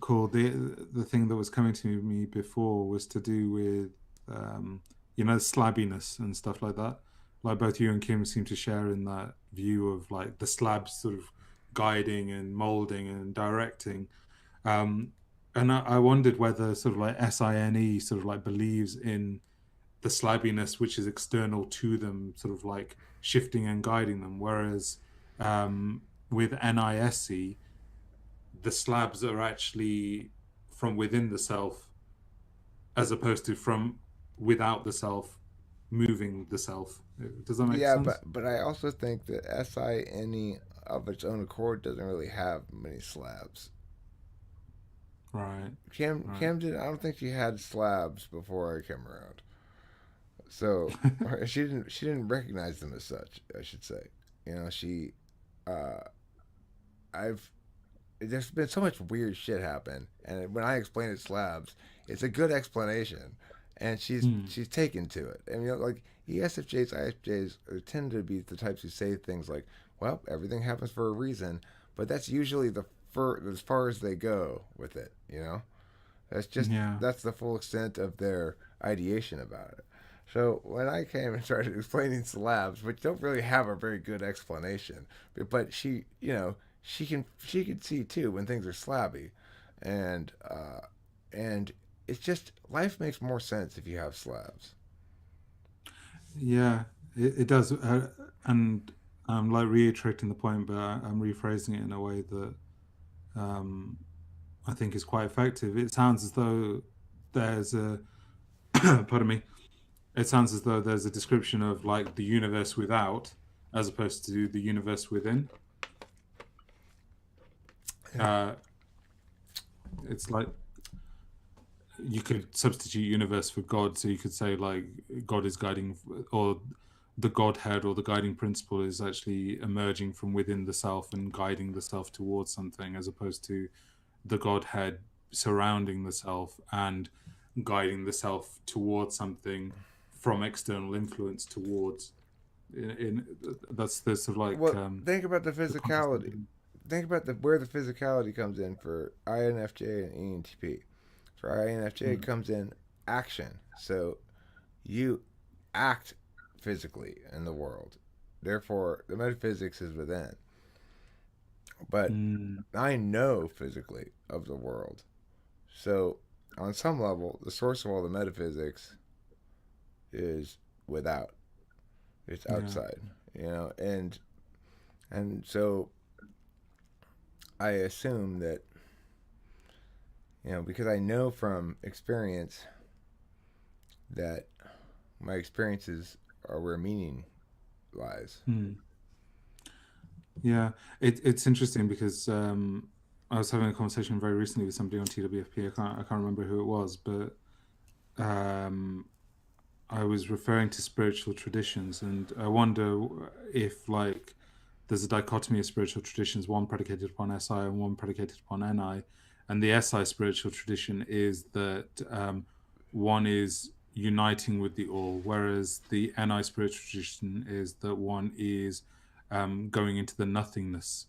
cool. The thing that was coming to me before was to do with slabbiness and stuff like that. Like both you and Kim seem to share in that view of like the slabs sort of guiding and molding and directing. Um, and I wondered whether sort of like SINE sort of like believes in the slabbiness which is external to them, sort of like shifting and guiding them, whereas with NISC, the slabs are actually from within the self as opposed to from without the self moving the self. Does that make Yeah, sense? but I also think that SINE of its own accord doesn't really have many slabs. Right, right. Kim did. I don't think she had slabs before I came around. So she didn't recognize them as such. I should say. You know, uh, I've there's been so much weird shit happen, and when I explain it slabs, it's a good explanation, and Hmm. she's taken to it. I mean, like ESFJs, ISFJs tend to be the types who say things like, "Well, everything happens for a reason," but that's usually as far as they go with it. You know, that's just Yeah. that's the full extent of their ideation about it. So when I came and started explaining slabs, which don't really have a very good explanation, but she can see too when things are slabby, and and it's just life makes more sense if you have slabs. Yeah, it does. And I'm like reiterating the point, but I'm rephrasing it in a way that um, I think is quite effective. It sounds as though there's a, pardon me, it sounds as though there's a description of like the universe without as opposed to the universe within. Yeah. Uh, it's like you could substitute universe for God, so you could say like God is guiding, or the Godhead or the guiding principle is actually emerging from within the self and guiding the self towards something, as opposed to the Godhead surrounding the self and guiding the self towards something from external influence towards. In that's the sort of like Well, think about the the context. physicality. Think about where the physicality comes in for INFJ and ENTP. For INFJ, it Mm, comes in action. So you act physically in the world. Therefore, the metaphysics is within. But mm, I know physically of the world. So, on some level, the source of all the metaphysics is without. It's yeah, outside, you know, and so I assume that because I know from experience that my experiences are where meaning lies. mm, yeah. It's interesting because I was having a conversation very recently with somebody on TWFP. I can't remember who it was, but um, I was referring to spiritual traditions, and I wonder if like there's a dichotomy of spiritual traditions, one predicated upon SI and one predicated upon NI, and the SI spiritual tradition is that one is uniting with the all, whereas the NI spiritual tradition is that one is going into the nothingness.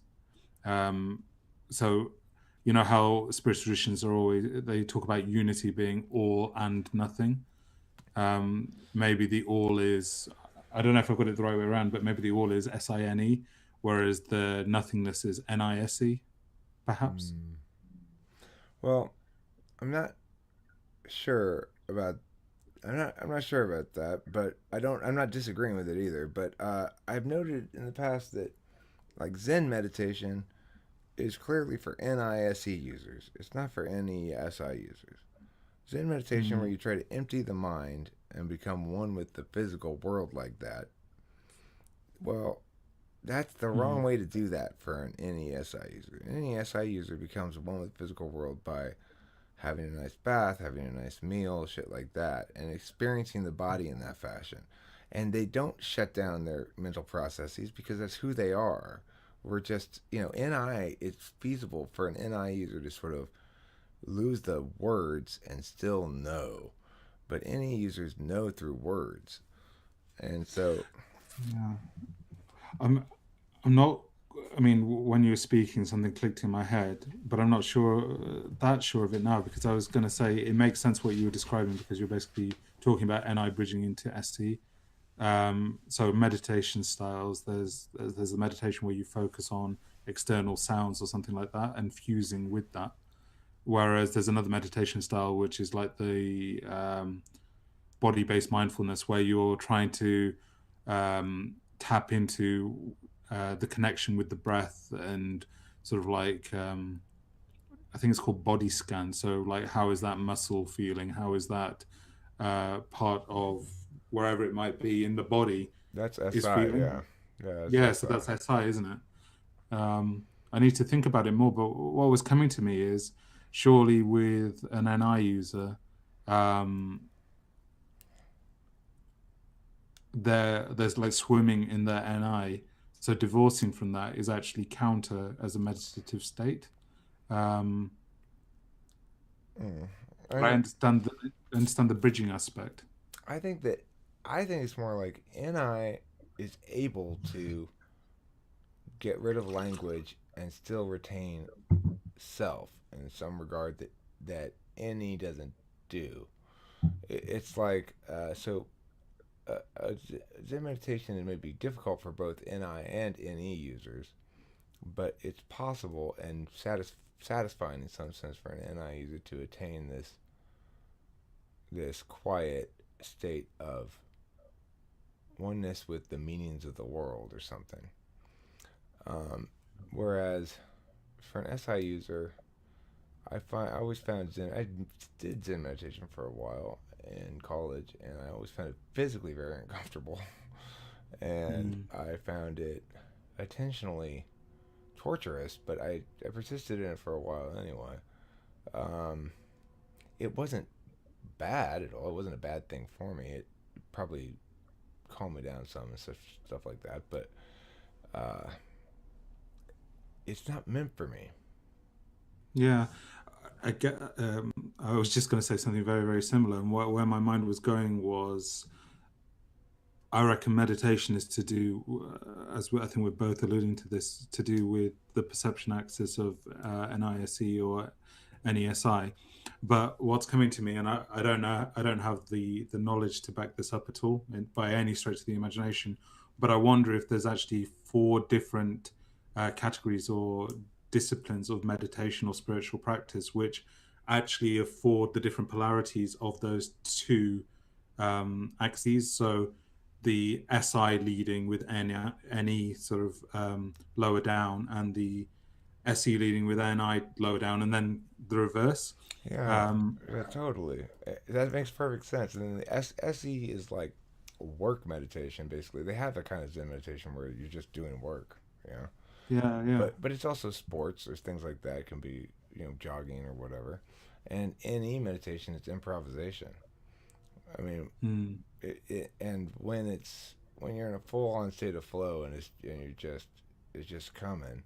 Um, so you know how spiritual traditions are always, they talk about unity being all and nothing. Maybe the all is, I don't know if I've got it the right way around, but maybe the all is SINE, whereas the nothingness is NISE, perhaps. Hmm. Well, I'm not sure about. I'm not sure about that, but I'm not disagreeing with it either. But I've noted in the past that like Zen meditation is clearly for NISE users. It's not for NESI users. Zen meditation, where Mm, you try to empty the mind and become one with the physical world like that, well, that's the wrong mm, way to do that for an NESI user. An NESI user becomes one with the physical world by having a nice bath, having a nice meal, shit like that, and experiencing the body in that fashion. And they don't shut down their mental processes because that's who they are. We're just, NI, it's feasible for an NI user to sort of lose the words and still know. But any users know through words. And so, yeah. I'm I'm not I mean, when you were speaking, something clicked in my head, but I'm not sure of it now because I was going to say it makes sense what you were describing because you're basically talking about NI bridging into ST. So meditation styles, there's a meditation where you focus on external sounds or something like that and fusing with that. Whereas there's another meditation style which is like the body-based mindfulness where you're trying to tap into the connection with the breath and sort of like I think it's called body scan. So like, how is that muscle feeling? How is that part of wherever it might be in the body That's is SI, feeling? yeah. Yeah, that's Yeah, so SI. that's SI, isn't it? I need to think about it more. But what was coming to me is surely with an NI user, um, there's like swimming in their NI. So divorcing from that is actually counter as a meditative state. Um, Mm. but I I understand the bridging aspect. I think that I think it's more like NI is able to get rid of language and still retain self in some regard that NE doesn't do. It's like Zen meditation may be difficult for both NI and NE users, but it's possible and satisfying in some sense for an NI user to attain this quiet state of oneness with the meanings of the world or something. Um, Whereas for an SI user, I always found Zen. I did Zen meditation for a while in college, and I always found it physically very uncomfortable, and Mm. I found it attentionally torturous. But I persisted in it for a while anyway. Um, it wasn't bad at all. It wasn't a bad thing for me. It probably calmed me down some and stuff like that. But uh, it's not meant for me. Yeah, I get. I was just going to say something very, very similar, and where my mind was going was, I reckon meditation is to do, I think we're both alluding to this, to do with the perception axis of NISE or NESI. But what's coming to me, and I don't know, I don't have the knowledge to back this up at all, by any stretch of the imagination. But I wonder if there's actually four different categories or disciplines of meditation or spiritual practice, which actually afford the different polarities of those two axes. So the SI leading with any sort of lower down, and the SE leading with NI lower down, and then the reverse. Yeah, Um, yeah, totally. That makes perfect sense. And then the SE is like work meditation, basically. They have a kind of Zen meditation where you're just doing work, you know. yeah, yeah. But it's also sports. There's things like that. It can be jogging or whatever. And NE meditation, it's improvisation. I mean, Mm, and when you're in a full on state of flow and it's just coming,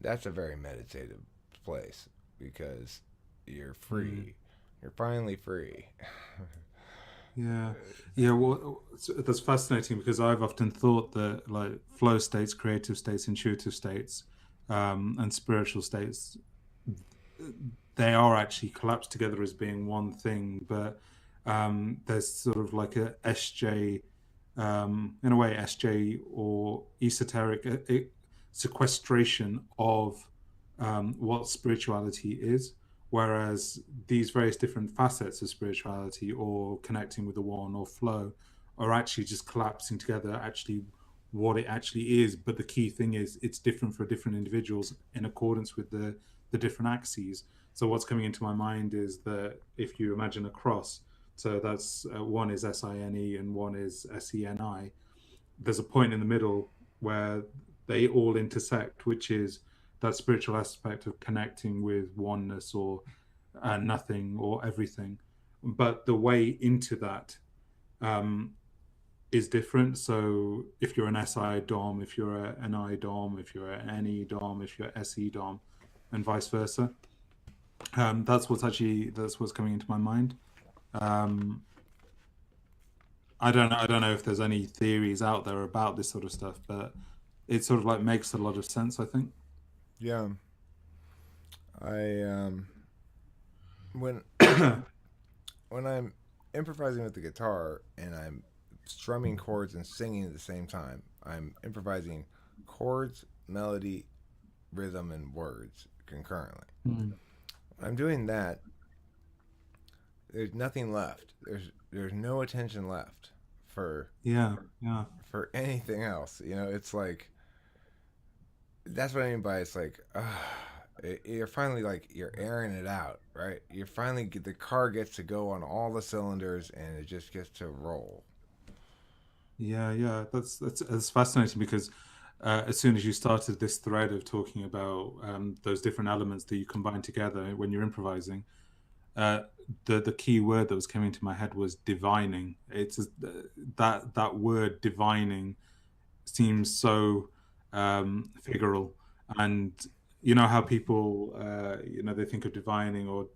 that's a very meditative place because you're mm, free. You're finally free. yeah, yeah. Well, that's fascinating because I've often thought that like flow states, creative states, intuitive states, and spiritual states, they are actually collapsed together as being one thing, but there's sort of like a SJ, in a way, SJ or esoteric sequestration of what spirituality is. Whereas these various different facets of spirituality or connecting with the one or flow are actually just collapsing together, actually what it actually is. But the key thing is it's different for different individuals in accordance with the different axes. So what's coming into my mind is that if you imagine a cross, so that's one is SINE and one is SENI. There's a point in the middle where they all intersect, which is that spiritual aspect of connecting with oneness or nothing or everything. But the way into that um, is different. So if you're an SI DOM, if you're an I DOM, if you're an NE DOM, if you're SE DOM, and vice versa. That's what's coming into my mind. Um, I don't know. I don't know if there's any theories out there about this sort of stuff, but it sort of like makes a lot of sense, I think. Yeah. I when when I'm improvising with the guitar and I'm strumming chords and singing at the same time, I'm improvising chords, melody, rhythm, and words concurrently. Mm. When I'm doing that, there's nothing left. There's no attention left for Yeah, yeah, anything else. It's like that's what I mean by it's like you're finally like you're airing it out, right? You're finally the car gets to go on all the cylinders and it just gets to roll. yeah, yeah. That's fascinating because as soon as you started this thread of talking about those different elements that you combine together when you're improvising, uh, the key word that was coming to my head was divining. That word divining seems so figural, and you know how people they think of divining, or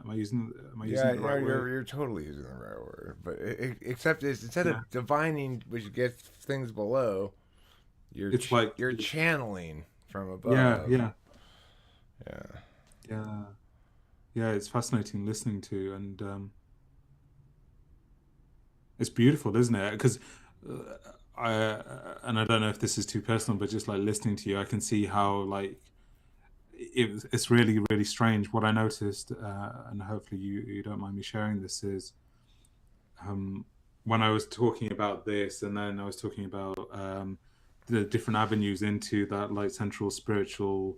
am I using Yeah, it the right way? you're totally using the right word, but except it's instead Yeah, of divining, which gets things below, it's like you're channeling from yeah, above. yeah, Yeah. yeah, yeah. It's fascinating listening to, and it's beautiful, isn't it? Because I and I don't know if this is too personal, but just like listening to you, I can see how like it's really really strange. What I noticed, and hopefully you don't mind me sharing this, is um, when I was talking about this, and then I was talking about the different avenues into that like central spiritual,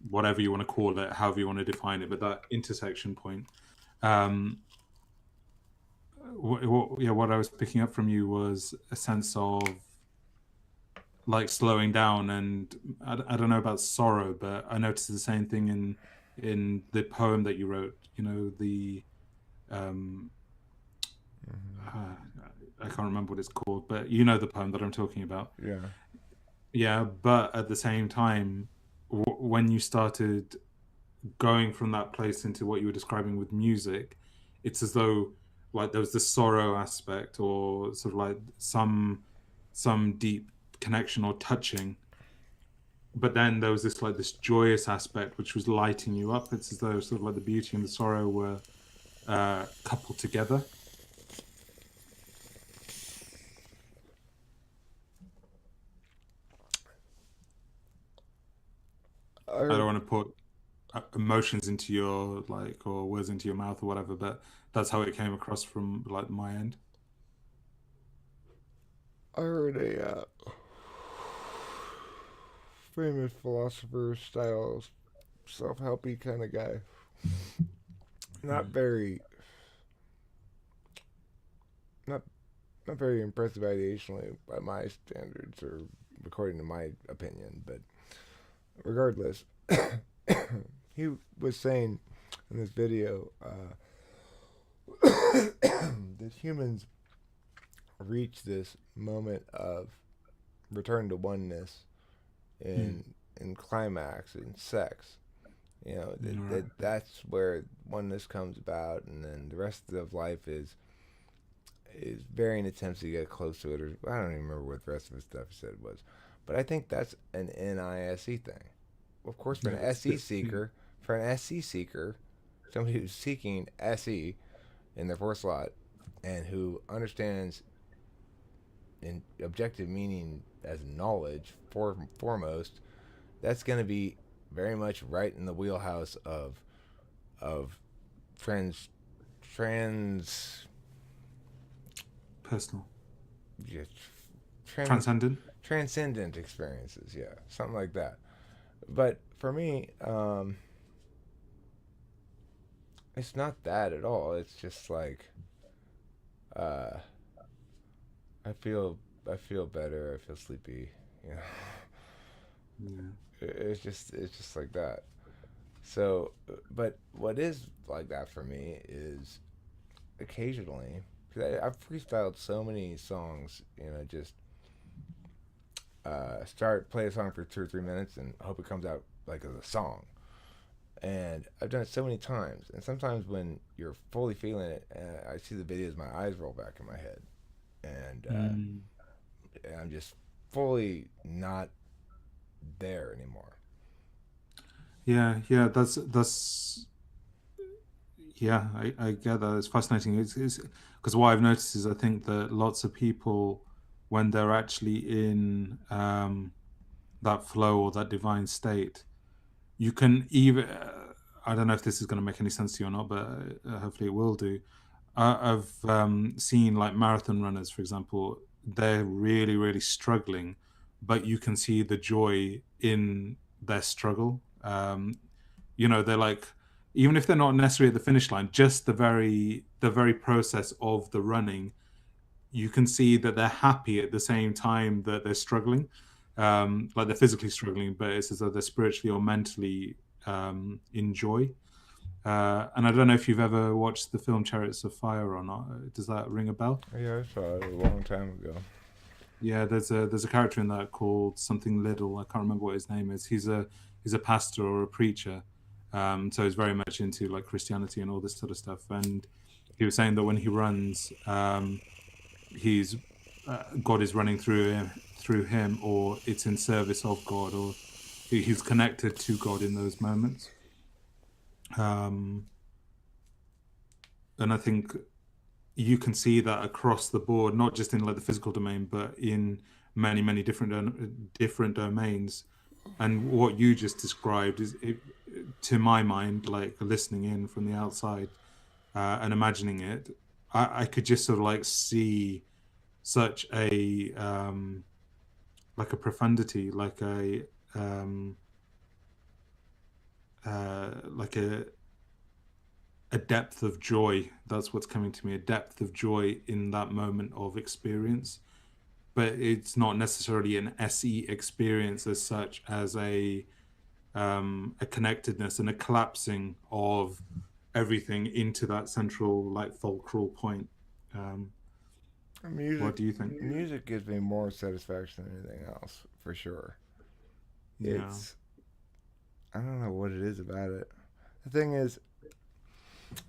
whatever you want to call it, however you want to define it, but that intersection point. Um, what I was picking up from you was a sense of like slowing down, and I don't know about sorrow, but I noticed the same thing in the poem that you wrote. You know the um, Hmm. uh, I can't remember what it's called, but you know the poem that I'm talking about. Yeah. Yeah, but at the same time, when you started going from that place into what you were describing with music, it's as though like there was this sorrow aspect, or sort of like some deep connection or touching, but then there was this like this joyous aspect which was lighting you up. It's as though sort of like the beauty and the sorrow were coupled together. I I don't want to put emotions into your like or words into your mouth or whatever, but that's how it came across from like my end. I heard a famous philosopher style self helpy kind of guy. Not Mm. very not not very impressive ideationally by my standards or according to my opinion, but regardless, he was saying in this video that humans reach this moment of return to oneness Mm. in climax in sex. All right. That's where oneness comes about, and then the rest of life is varying attempts to get close to it. Or I don't even remember what the rest of the stuff he said was, but I think that's an NISE thing. Of course, Yeah, yeah. For an SE seeker, somebody who's seeking SE in their fourth slot, and who understands in objective meaning as knowledge foremost, that's going to be very much right in the wheelhouse of trans trans Personal, yeah, trans transcendent. transcendent experiences, yeah, something like that. But for me, it's not that at all. It's just like uh, I feel better. I feel sleepy. You know, Yeah. it's just like that. So, but what is like that for me is occasionally, because I've freestyled so many songs, just start play a song for 2 or 3 minutes and hope it comes out like as a song. And I've done it so many times, and sometimes when you're fully feeling it, I see the videos, my eyes roll back in my head, and Mm. I'm just fully not there anymore. Yeah, yeah, that's yeah, I get that. It's fascinating. It's because what I've noticed is I think that lots of people, when they're actually in that flow or that divine state, you can even I don't know if this is going to make any sense to you or not, but hopefully it will do. I've seen like marathon runners, for example, they're really, really struggling, but you can see the joy in their struggle. They're like, even if they're not necessarily at the finish line, just the very process of the running, you can see that they're happy at the same time that they're struggling. Like they're physically struggling, but it's as though they're spiritually or mentally in joy. And I don't know if you've ever watched the film Chariots of Fire or not. Does that ring a bell? Yeah, I saw it a long time ago. Yeah, there's a character in that called something Little. I can't remember what his name is. He's a pastor or a preacher, so he's very much into like Christianity and all this sort of stuff. And he was saying that when he runs, he's God is running through him, or it's in service of God, or he's connected to God in those moments. Um, and I think you can see that across the board, not just in like the physical domain, but in many, many different domains. And what you just described is, to my mind, like listening in from the outside and imagining it, I could just sort of like see such a like a profundity, like a depth of joy. That's what's coming to me, a depth of joy in that moment of experience. But it's not necessarily an SE experience as such, as a connectedness and a collapsing of everything into that central like fulcral point. Um, Music, what do you think? music gives me more satisfaction than anything else, for sure. Yeah. It's I don't know what it is about it. The thing is,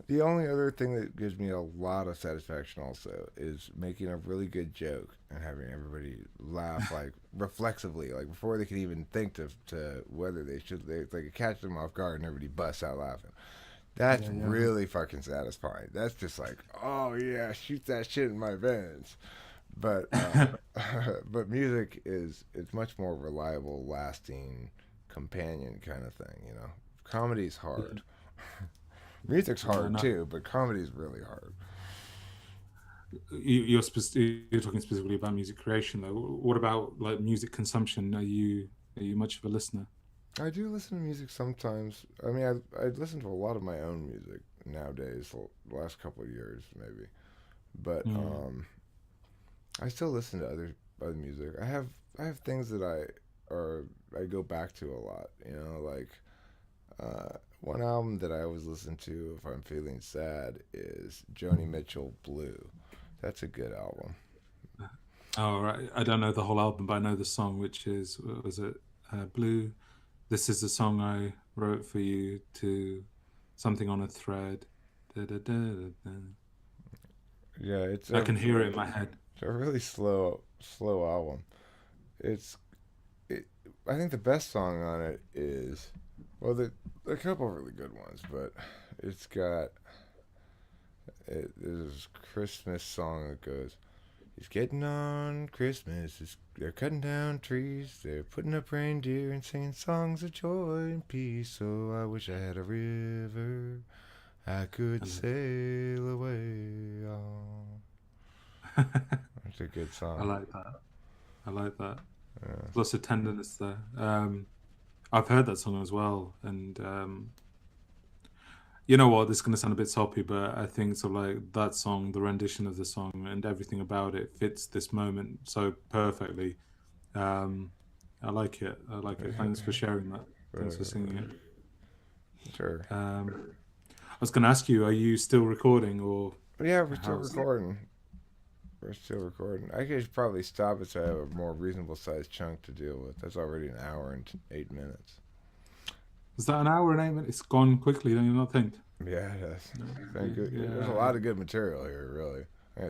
the only other thing that gives me a lot of satisfaction also is making a really good joke and having everybody laugh like reflexively, like before they can even think to whether they should. They could catch them off guard and everybody busts out laughing. That's Yeah, yeah. really fucking satisfying. That's just like, oh yeah, shoot that shit in my veins. But but music is it's much more reliable, lasting companion kind of thing. You know, comedy's Yeah. hard. Music's Yeah, hard no. too, but comedy's really hard. You're talking specifically about music creation, though. What about like music consumption? Are you much of a listener? I do listen to music sometimes. I mean, I listen to a lot of my own music nowadays. The last couple of years, maybe, but Mm. I still listen to other music. I have things that I go back to a lot. You know, like one album that I always listen to if I'm feeling sad is Joni Mitchell Blue. That's a good album. Oh, right. I don't know the whole album, but I know the song, which is, what was it, Blue? This is the song I wrote for you to something on a thread. Da, da, da, da, da. Yeah, I can hear it in my head. it's a really slow album. It's it. I think the best song on it is well, a couple of really good ones, but it's got there's this Christmas song that goes, "It's getting on Christmas. They're cutting down trees. They're putting up reindeer and singing songs of joy and peace. So I wish I had a river I could And sail away on." That's a good I song. like that. I like that. Yeah. There's lots of tenderness there. I've heard that song as well, and you know what? This is going to sound a bit soppy, but I think so. Like that song, the rendition of the song, and everything about it fits this moment so perfectly. Um, I like it. I like it. Thanks for sharing that. Thanks for singing it. Sure. I was going to ask you, are you still recording or But yeah, we're still how's? recording. We're still recording. I could probably stop it so I have a more reasonable sized chunk to deal with. That's already an hour and 8 minutes. Is that an hour and 8 minutes? It's gone quickly, don't you not think? Yeah, it is. No, Thank you. There's a yeah, lot of good material here, really.